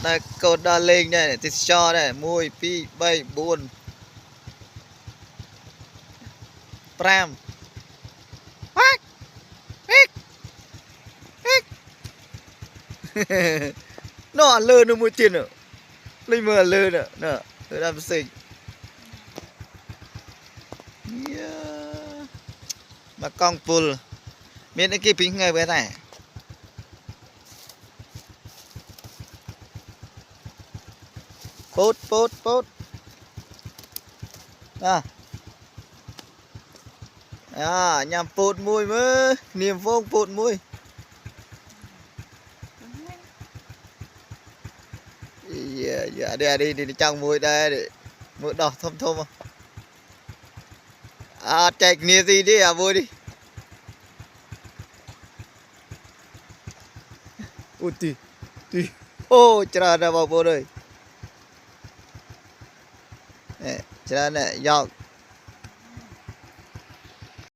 này cột đa lên này thì cho này mùi pi bay buồn pram nó lơ nó mua tiền nữa lên mưa lơ nữa nè tôi làm xinh mà con pul miền cái pin ngay với này pốt nhằm pốt mùi mơ niềm phong pốt mùi dạ đi trong mùi đây để mùi đỏ thơm thơm chạy nia gì đi vui đi ui tì ô chả ra vào bộ đây chả này dọc